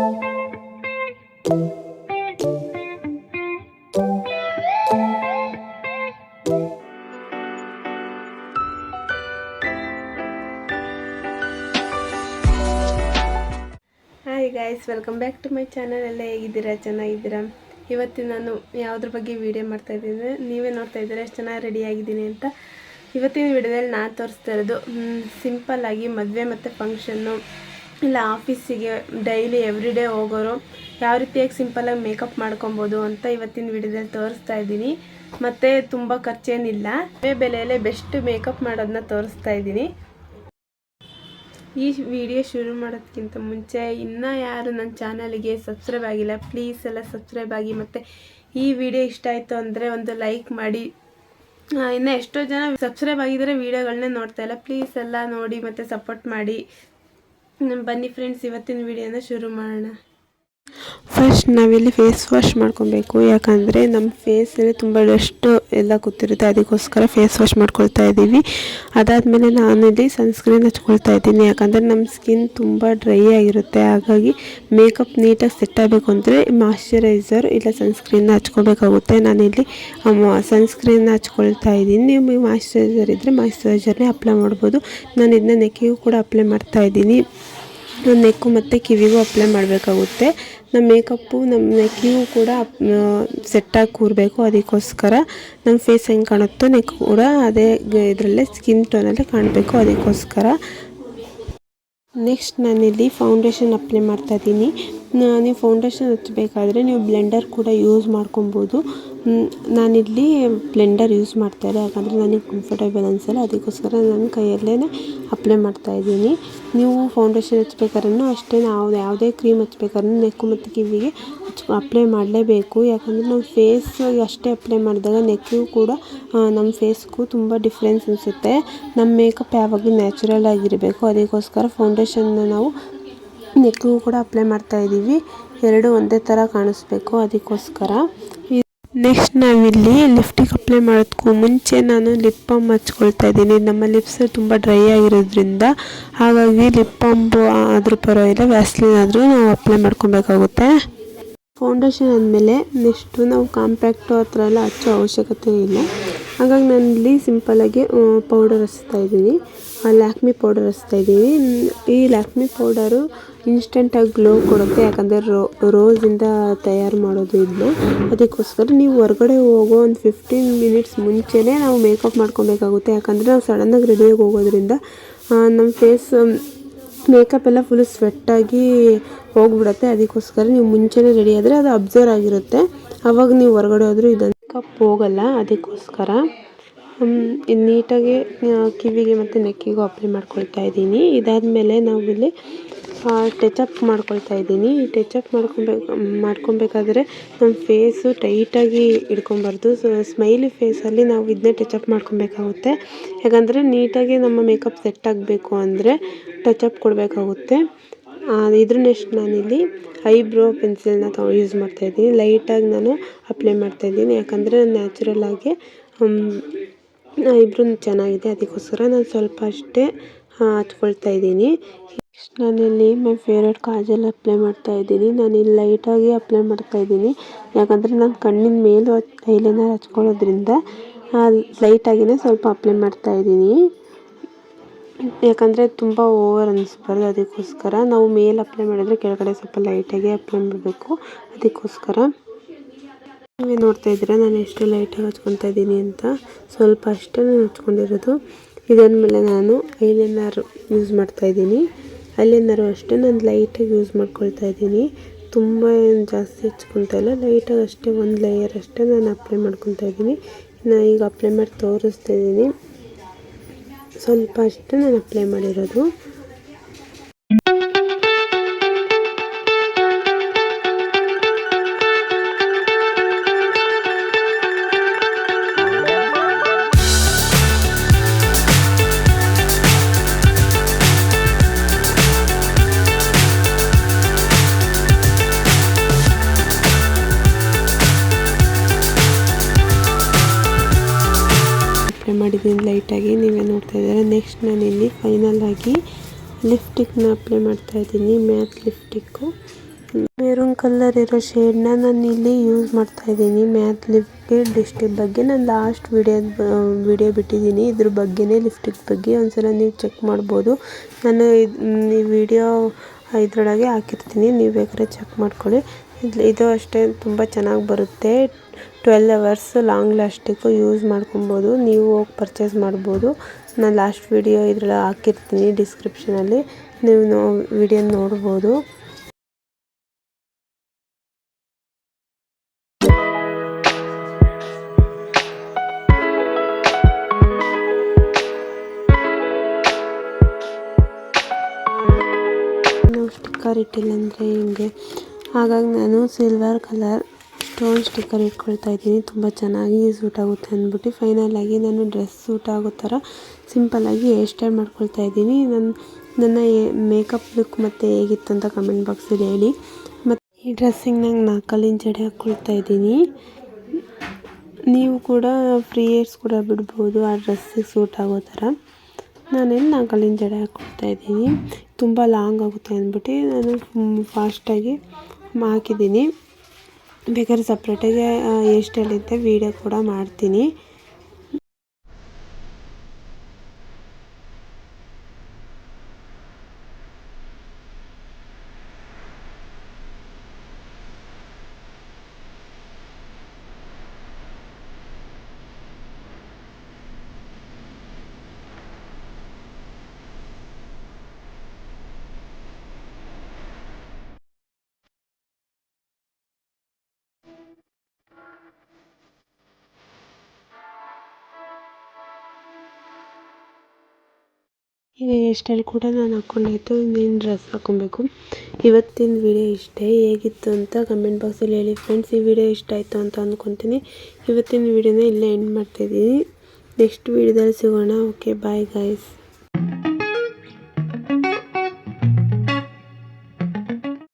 Hi guys, welcome back to my channel. ಎಲ್ಲ ಹೇಗಿದ್ದೀರಾ? ಚೆನ್ನಾಗಿದ್ದೀರಾ? ಇವತ್ತು ನಾನು ಯಾವುದ್ರ ಬಗ್ಗೆ ವೀಡಿಯೋ ಮಾಡ್ತಾ ಇದ್ದೀನಿ ಅಂದರೆ, ನೀವೇ ನೋಡ್ತಾ ಇದ್ದೀರಾ ಎಷ್ಟು ಚೆನ್ನಾಗಿ ರೆಡಿ ಆಗಿದ್ದೀನಿ ಅಂತ. ಇವತ್ತಿನ ವಿಡಿಯೋದಲ್ಲಿ ನಾನು ತೋರಿಸ್ತಾ ಇರೋದು ಸಿಂಪಲ್ಲಾಗಿ ಮದುವೆ ಮತ್ತು ಫಂಕ್ಷನ್ನು ಇಲ್ಲ ಆಫೀಸಿಗೆ ಡೈಲಿ ಎವ್ರಿಡೇ ಹೋಗೋರು ಯಾವ ರೀತಿಯಾಗಿ ಸಿಂಪಲ್ಲಾಗಿ ಮೇಕಪ್ ಮಾಡ್ಕೊಬೋದು ಅಂತ ಇವತ್ತಿನ ವಿಡಿಯೋದಲ್ಲಿ ತೋರಿಸ್ತಾ ಇದ್ದೀನಿ. ಮತ್ತು ತುಂಬ ಖರ್ಚೇನಿಲ್ಲ, ಬೆಲೆಯಲ್ಲೇ ಬೆಸ್ಟ್ ಮೇಕಪ್ ಮಾಡೋದನ್ನ ತೋರಿಸ್ತಾ ಇದ್ದೀನಿ. ಈ ವಿಡಿಯೋ ಶುರು ಮಾಡೋದಕ್ಕಿಂತ ಮುಂಚೆ ಇನ್ನೂ ಯಾರು ನನ್ನ ಚಾನಲ್ಗೆ ಸಬ್ಸ್ಕ್ರೈಬ್ ಆಗಿಲ್ಲ, ಪ್ಲೀಸ್ ಎಲ್ಲ ಸಬ್ಸ್ಕ್ರೈಬ್ ಆಗಿ. ಮತ್ತು ಈ ವಿಡಿಯೋ ಇಷ್ಟ ಆಯಿತು ಅಂದರೆ ಒಂದು ಲೈಕ್ ಮಾಡಿ. ಇನ್ನು ಎಷ್ಟೋ ಜನ ಸಬ್ಸ್ಕ್ರೈಬ್ ಆಗಿದ್ದಾರೆ, ವೀಡಿಯೋಗಳನ್ನೇ ನೋಡ್ತಾ ಇಲ್ಲ. ಪ್ಲೀಸ್ ಎಲ್ಲ ನೋಡಿ ಮತ್ತು ಸಪೋರ್ಟ್ ಮಾಡಿ. ಬನ್ನಿ ಫ್ರೆಂಡ್ಸ್, ಇವತ್ತಿನ ವಿಡಿಯೋನ ಶುರು ಮಾಡೋಣ. ಫಸ್ಟ್ ನಾವಿಲ್ಲಿ ಫೇಸ್ ವಾಶ್ ಮಾಡ್ಕೊಬೇಕು, ಯಾಕಂದರೆ ನಮ್ಮ ಫೇಸಲ್ಲಿ ತುಂಬ ಡಸ್ಟ್ ಎಲ್ಲ ಕೂತಿರುತ್ತೆ. ಅದಕ್ಕೋಸ್ಕರ ಫೇಸ್ ವಾಶ್ ಮಾಡ್ಕೊಳ್ತಾ ಇದ್ದೀವಿ. ಅದಾದಮೇಲೆ ನಾನಿಲ್ಲಿ ಸನ್ಸ್ಕ್ರೀನ್ ಹಚ್ಕೊಳ್ತಾ ಇದ್ದೀನಿ, ಯಾಕಂದರೆ ನಮ್ಮ ಸ್ಕಿನ್ ತುಂಬ ಡ್ರೈ ಆಗಿರುತ್ತೆ. ಹಾಗಾಗಿ ಮೇಕಪ್ ನೀಟಾಗಿ ಸೆಟ್ ಆಗಬೇಕು ಅಂದರೆ ಮಾಯ್ಶ್ಚರೈಸರ್ ಇಲ್ಲ ಸನ್ಸ್ಕ್ರೀನ್ನ ಹಚ್ಕೋಬೇಕಾಗುತ್ತೆ. ನಾನಿಲ್ಲಿ ಸನ್ಸ್ಕ್ರೀನ್ನ ಹಚ್ಕೊಳ್ತಾ ಇದ್ದೀನಿ. ನಿಮಗೆ ಮಾಯ್ಶ್ಚರೈಸರ್ ಇದ್ದರೆ ಮಾಯ್ಶ್ಚರೈಸರ್ನೇ ಅಪ್ಲೈ ಮಾಡ್ಬೋದು. ನಾನು ಇದನ್ನ ನೆಕ್ಕಿಗೂ ಕೂಡ ಅಪ್ಲೈ ಮಾಡ್ತಾ ಇದ್ದೀನಿ. ನೆಕ್ಕು ಮತ್ತು ಕಿವಿಗೂ ಅಪ್ಲೈ ಮಾಡಬೇಕಾಗುತ್ತೆ. ನಮ್ಮ ಮೇಕಪ್ಪು ನಮ್ಮ ನೆಕ್ಕಿಗೂ ಕೂಡ ಸೆಟ್ಟಾಗಿ ಕೂರಬೇಕು. ಅದಕ್ಕೋಸ್ಕರ ನಮ್ಮ ಫೇಸ್ ಹೆಂಗೆ ಕಾಣುತ್ತೋ ನೆಕ್ ಕೂಡ ಅದೇ ಇದರಲ್ಲೇ ಸ್ಕಿನ್ ಟೋನಲ್ಲೇ ಕಾಣಬೇಕು. ಅದಕ್ಕೋಸ್ಕರ ನೆಕ್ಸ್ಟ್ ನಾನಿಲ್ಲಿ ಫೌಂಡೇಶನ್ ಅಪ್ಲೈ ಮಾಡ್ತಾ ಇದ್ದೀನಿ. ನೀವು ಫೌಂಡೇಶನ್ ಹಚ್ಚಬೇಕಾದ್ರೆ ನೀವು ಬ್ಲೆಂಡರ್ ಕೂಡ ಯೂಸ್ ಮಾಡ್ಕೊಬೋದು. ನಾನಿಲ್ಲಿ ಬ್ಲೆಂಡರ್ ಯೂಸ್ ಮಾಡ್ತಾಯಿಲ್ಲ, ಯಾಕಂದರೆ ನನಗೆ ಕಂಫರ್ಟೇಬಲ್ ಅನಿಸಲ್ಲ. ಅದಕ್ಕೋಸ್ಕರ ನಾನು ಕೈಯಲ್ಲೇ ಅಪ್ಲೈ ಮಾಡ್ತಾಯಿದ್ದೀನಿ. ನೀವು ಫೌಂಡೇಶನ್ ಹಚ್ಬೇಕಾದ್ರೂ ಅಷ್ಟೇ, ನಾವು ಯಾವುದೇ ಕ್ರೀಮ್ ಹಚ್ಬೇಕಾದ್ರೂ ನೆಕ್ಕು ಮತ್ತು ಕಿವಿಗೆ ಅಪ್ಲೈ ಮಾಡಲೇಬೇಕು. ಯಾಕಂದರೆ ನಾವು ಫೇಸ್ಗೆ ಅಷ್ಟೇ ಅಪ್ಲೈ ಮಾಡಿದಾಗ ನೆಕ್ಕಿಗೂ ಕೂಡ ನಮ್ಮ ಫೇಸ್ಗೂ ತುಂಬ ಡಿಫ್ರೆನ್ಸ್ ಅನಿಸುತ್ತೆ. ನಮ್ಮ ಮೇಕಪ್ ಯಾವಾಗಲೂ ನ್ಯಾಚುರಲ್ ಆಗಿರಬೇಕು. ಅದಕ್ಕೋಸ್ಕರ ಫೌಂಡೇಶನ್ನ ನಾವು ನೆಕ್ಕಿಗೂ ಕೂಡ ಅಪ್ಲೈ ಮಾಡ್ತಾಯಿದ್ದೀವಿ. ಎರಡು ಒಂದೇ ಥರ ಕಾಣಿಸ್ಬೇಕು. ಅದಕ್ಕೋಸ್ಕರ ನೆಕ್ಸ್ಟ್ ನಾವಿಲ್ಲಿ ಲಿಪ್ಸ್ಟಿಕ್ ಅಪ್ಲೈ ಮಾಡೋದಕ್ಕೂ ಮುಂಚೆ ನಾನು ಲಿಪ್ ಬಾಮ್ ಹಚ್ಕೊಳ್ತಾ ಇದ್ದೀನಿ. ನಮ್ಮ ಲಿಪ್ಸ್ ತುಂಬ ಡ್ರೈ ಆಗಿರೋದ್ರಿಂದ ಹಾಗಾಗಿ ಲಿಪ್ ಬಾಮ್ ಆದರೂ ಪರವಾಗಿಲ್ಲ, ವ್ಯಾಸ್ಲಿನ್ ಆದರೂ ನಾವು ಅಪ್ಲೈ ಮಾಡ್ಕೊಬೇಕಾಗುತ್ತೆ. ಫೌಂಡೇಶನ್ ಆದಮೇಲೆ ನೆಕ್ಸ್ಟು ನಾವು ಕಾಂಪ್ಯಾಕ್ಟು ಆ ಥರ ಎಲ್ಲ ಹಚ್ಚೋ ಅವಶ್ಯಕತೆ ಇಲ್ಲ. ಹಾಗಾಗಿ ನಾನಿಲ್ಲಿ ಸಿಂಪಲ್ಲಾಗಿ ಪೌಡರ್ ಹಚ್ತಾ ಇದ್ದೀನಿ. ಲ್ಯಾಕ್ಮಿ ಪೌಡರ್ ಹಚ್ತಾ ಇದ್ದೀನಿ. ಈ ಲ್ಯಾಕ್ಮಿ ಪೌಡರು ಇನ್ಸ್ಟೆಂಟಾಗಿ ಗ್ಲೋ ಕೊಡುತ್ತೆ, ಯಾಕಂದರೆ ರೋಸಿಂದ ತಯಾರು ಮಾಡೋದು ಇದನ್ನ. ಅದಕ್ಕೋಸ್ಕರ ನೀವು ಹೊರಗಡೆ ಹೋಗೋ ಒಂದು 15 ಮಿನಿಟ್ಸ್ ಮುಂಚೆನೇ ನಾವು ಮೇಕಪ್ ಮಾಡ್ಕೊಬೇಕಾಗುತ್ತೆ. ಯಾಕಂದರೆ ನಾವು ಸಡನ್ನಾಗಿ ರೆಡಿಯಾಗಿ ಹೋಗೋದ್ರಿಂದ ನಮ್ಮ ಫೇಸ್ ಮೇಕಪ್ ಎಲ್ಲ ಫುಲ್ ಸ್ವೆಟ್ಟಾಗಿ ಹೋಗ್ಬಿಡುತ್ತೆ. ಅದಕ್ಕೋಸ್ಕರ ನೀವು ಮುಂಚೆನೇ ರೆಡಿ ಆದರೆ ಅದು ಅಬ್ಸರ್ವ್ ಆಗಿರುತ್ತೆ. ಆವಾಗ ನೀವು ಹೊರಗಡೆ ಹೋದರೂ ಇದನ್ನು ಮೇಕಪ್ ಹೋಗಲ್ಲ. ಅದಕ್ಕೋಸ್ಕರ ನೀಟಾಗಿ ಕಿವಿಗೆ ಮತ್ತು ನೆಕ್ಕಿಗೂ ಅಪ್ಲೈ ಮಾಡ್ಕೊಳ್ತಾ ಇದ್ದೀನಿ. ಇದಾದಮೇಲೆ ನಾವಿಲ್ಲಿ ಟಚಪ್ ಮಾಡ್ಕೊಳ್ತಾ ಇದ್ದೀನಿ. ಈ ಟಚಪ್ ಮಾಡ್ಕೊಬೇಕಾದ್ರೆ ನಮ್ಮ ಫೇಸು ಟೈಟಾಗಿ ಇಟ್ಕೊಬಾರ್ದು. ಸ್ಮೈಲಿ ಫೇಸಲ್ಲಿ ನಾವು ಇದನ್ನೇ ಟಚಪ್ ಮಾಡ್ಕೊಬೇಕಾಗುತ್ತೆ. ಯಾಕಂದರೆ ನೀಟಾಗಿ ನಮ್ಮ ಮೇಕಪ್ ಸೆಟ್ ಆಗಬೇಕು ಅಂದರೆ ಟಚಪ್ ಕೊಡಬೇಕಾಗುತ್ತೆ. ಇದ್ರ ನೆಕ್ಸ್ಟ್ ನಾನಿಲ್ಲಿ ಐಬ್ರೋ ಪೆನ್ಸಿಲ್ನ ಯೂಸ್ ಮಾಡ್ತಾಯಿದ್ದೀನಿ. ಲೈಟಾಗಿ ನಾನು ಅಪ್ಲೈ ಮಾಡ್ತಾಯಿದ್ದೀನಿ, ಯಾಕಂದರೆ ನ್ಯಾಚುರಲ್ ಆಗಿ ಐಬ್ರೋ ಚೆನ್ನಾಗಿದೆ. ಅದಕ್ಕೋಸ್ಕರ ನಾನು ಸ್ವಲ್ಪ ಅಷ್ಟೇ ಹಚ್ಕೊಳ್ತಾ ಇದ್ದೀನಿ. ನೆಕ್ಸ್ಟ್ ನಾನಿಲ್ಲಿ ಮೈ ಫೇವ್ರೆಟ್ ಕಾಜಲ್ ಅಪ್ಲೈ ಮಾಡ್ತಾ ಇದ್ದೀನಿ. ನಾನಿಲ್ಲಿ ಲೈಟಾಗಿ ಅಪ್ಲೈ ಮಾಡ್ತಾ ಇದ್ದೀನಿ, ಯಾಕಂದರೆ ನಾನು ಕಣ್ಣಿನ ಮೇಲೂ ಐಲೈನರ್ ಹಚ್ಕೊಳ್ಳೋದ್ರಿಂದ ಲೈಟಾಗಿಯೇ ಸ್ವಲ್ಪ ಅಪ್ಲೈ ಮಾಡ್ತಾ ಇದ್ದೀನಿ. ಯಾಕಂದರೆ ತುಂಬ ಓವರ್ ಅನ್ನಿಸ್ಬಾರ್ದು. ಅದಕ್ಕೋಸ್ಕರ ನಾವು ಮೇಲೆ ಅಪ್ಲೈ ಮಾಡಿದರೆ ಕೆಳಗಡೆ ಸ್ವಲ್ಪ ಲೈಟಾಗಿ ಅಪ್ಲೈ ಮಾಡಬೇಕು. ಅದಕ್ಕೋಸ್ಕರ ನೀವೇ ನೋಡ್ತಾ ಇದ್ದೀರಾ ನಾನು ಎಷ್ಟು ಲೈಟಾಗಿ ಹಚ್ಕೊತಾ ಇದ್ದೀನಿ ಅಂತ. ಸ್ವಲ್ಪ ಅಷ್ಟೇ ನಾನು ಹಚ್ಕೊಂಡಿರೋದು. ಇದಾದಮೇಲೆ ನಾನು ಐಲೈನರ್ ಯೂಸ್ ಮಾಡ್ತಾಯಿದ್ದೀನಿ. ಐಲೈನರು ಅಷ್ಟೇ ನಾನು ಲೈಟಾಗಿ ಯೂಸ್ ಮಾಡ್ಕೊಳ್ತಾ ಇದ್ದೀನಿ. ತುಂಬ ಏನು ಜಾಸ್ತಿ ಹಚ್ಕೊತಾ ಇಲ್ಲ, ಲೈಟಾಗಿ ಅಷ್ಟೇ ಒಂದು ಲೇಯರ್ ಅಷ್ಟೇ ನಾನು ಅಪ್ಲೈ ಮಾಡ್ಕೊತಾ ಇದ್ದೀನಿ. ನಾನು ಈಗ ಅಪ್ಲೈ ಮಾಡಿ ತೋರಿಸ್ತಾ ಇದ್ದೀನಿ. ಸ್ವಲ್ಪ ಅಷ್ಟೇ ನಾನು ಅಪ್ಲೈ ಮಾಡಿರೋದು. ಮಾಡಿದ್ದೀನಿ ಲೈಟಾಗಿ, ನೀವೇ ನೋಡ್ತಾ ಇದ್ದೀರಾ. ನೆಕ್ಸ್ಟ್ ನಾನಿಲ್ಲಿ ಫೈನಲ್ ಆಗಿ ಲಿಪ್ಸ್ಟಿಕ್ನ ಅಪ್ಲೈ ಮಾಡ್ತಾಯಿದ್ದೀನಿ. ಮ್ಯಾಟ್ ಲಿಪ್ಸ್ಟಿಕ್ಕು ಕಲರ್ ಇರೋ ಶೇಡ್ನ ನಾನು ಇಲ್ಲಿ ಯೂಸ್ ಮಾಡ್ತಾ ಇದ್ದೀನಿ. ಮ್ಯಾಟ್ ಲಿಪ್ಸ್ಟಿಕ್ ಬಗ್ಗೆ ನಾನು ಲಾಸ್ಟ್ ವಿಡಿಯೋ ಬಿಟ್ಟಿದ್ದೀನಿ. ಇದ್ರ ಬಗ್ಗೆನೇ ಲಿಪ್ಸ್ಟಿಕ್ ಬಗ್ಗೆ ಒಂದ್ಸಲ ನೀವು ಚೆಕ್ ಮಾಡ್ಬೋದು. ನಾನು ಈ ವಿಡಿಯೋ ಇದರೊಳಗೆ ಹಾಕಿರ್ತೀನಿ, ನೀವು ಬೇಕಾದ್ರೆ ಚೆಕ್ ಮಾಡ್ಕೊಳ್ಳಿ. ಇದು ಅಷ್ಟೇ ತುಂಬ ಚೆನ್ನಾಗಿ ಬರುತ್ತೆ. 12 hours ಲಾಂಗ್ ಲಾಸ್ಟಿಕ್ಕು ಯೂಸ್ ಮಾಡ್ಕೊಬೋದು. ನೀವು ಹೋಗಿ ಪರ್ಚೇಸ್ ಮಾಡ್ಬೋದು. ನಾನು ಲಾಸ್ಟ್ ವಿಡಿಯೋ ಇದರೊಳಗೆ ಹಾಕಿರ್ತೀನಿ ಡಿಸ್ಕ್ರಿಪ್ಷನಲ್ಲಿ, ನೀವು ವಿಡಿಯೋ ನೋಡ್ಬೋದು. ಸ್ಟಿಕ್ಕರ್ ಇಟ್ಟಿಲ್ಲ ಅಂದರೆ ಹಿಂಗೆ, ಹಾಗಾಗಿ ನಾನು ಸಿಲ್ವರ್ ಕಲರ್ ಸ್ಟೋನ್ ಸ್ಟಿಕ್ಕರ್ ಇಟ್ಕೊಳ್ತಾ ಇದ್ದೀನಿ. ತುಂಬ ಚೆನ್ನಾಗಿ ಸೂಟ್ ಆಗುತ್ತೆ ಅಂದ್ಬಿಟ್ಟು ಫೈನಲಾಗಿ ನಾನು ಡ್ರೆಸ್ ಸೂಟ್ ಆಗೋ ಥರ ಸಿಂಪಲ್ಲಾಗಿ ಹೇರ್ ಸ್ಟೈಲ್ ಮಾಡ್ಕೊಳ್ತಾ ಇದ್ದೀನಿ. ನನ್ನ ಮೇಕಪ್ ಲುಕ್ ಮತ್ತು ಹೇಗಿತ್ತು ಅಂತ ಕಮೆಂಟ್ ಬಾಕ್ಸಲ್ಲಿ ಹೇಳಿ. ಮತ್ತು ಈ ಡ್ರೆಸ್ಸಿಗೆ ನಂಗೆ 4 ಇಂಚ್ ಜಡೆ ಹಾಕ್ಕೊಳ್ತಾ ಇದ್ದೀನಿ. ನೀವು ಕೂಡ ಫ್ರೀ ಹೇರ್ಸ್ ಕೂಡ ಬಿಡ್ಬೋದು ಆ ಡ್ರೆಸ್ಸಿಗೆ ಸೂಟ್ ಆಗೋ ಥರ. ನಾನೇನು 4 ಇಂಚ್ ಜಡೆ ಹಾಕ್ಕೊಳ್ತಾ ಇದ್ದೀನಿ. ತುಂಬ ಲಾಂಗ್ ಆಗುತ್ತೆ ಅಂದ್ಬಿಟ್ಟು ನಾನು ಫಾಸ್ಟಾಗಿ ಹಾಕಿದ್ದೀನಿ. ಬೇಕಾದ್ರೆ ಸಪ್ರೇಟಾಗಿ ಹೇರ್ ಸ್ಟೈಲ್ ಇದ್ದ ವೀಡಿಯೋ ಕೂಡ ಮಾಡ್ತೀನಿ. ಈಗ ಹೇರ್ ಸ್ಟೈಲ್ ಕೂಡ ನಾನು ಹಾಕ್ಕೊಂಡಾಯ್ತು. ಇನ್ನೇನು ಡ್ರೆಸ್ ಹಾಕ್ಕೊಬೇಕು. ಇವತ್ತಿನ ವಿಡಿಯೋ ಇಷ್ಟೇ. ಹೇಗಿತ್ತು ಅಂತ ಕಮೆಂಟ್ ಬಾಕ್ಸಲ್ಲಿ ಹೇಳಿ ಫ್ರೆಂಡ್ಸ್. ಈ ವಿಡಿಯೋ ಇಷ್ಟ ಆಯಿತು ಅಂತ ಅಂದ್ಕೊತೀನಿ. ಇವತ್ತಿನ ವಿಡಿಯೋನ ಇಲ್ಲೇ ಎಂಡ್ ಮಾಡ್ತಾಯಿದ್ದೀನಿ. ನೆಕ್ಸ್ಟ್ ವಿಡಿಯೋದಲ್ಲಿ ಸಿಗೋಣ. Okay, bye guys.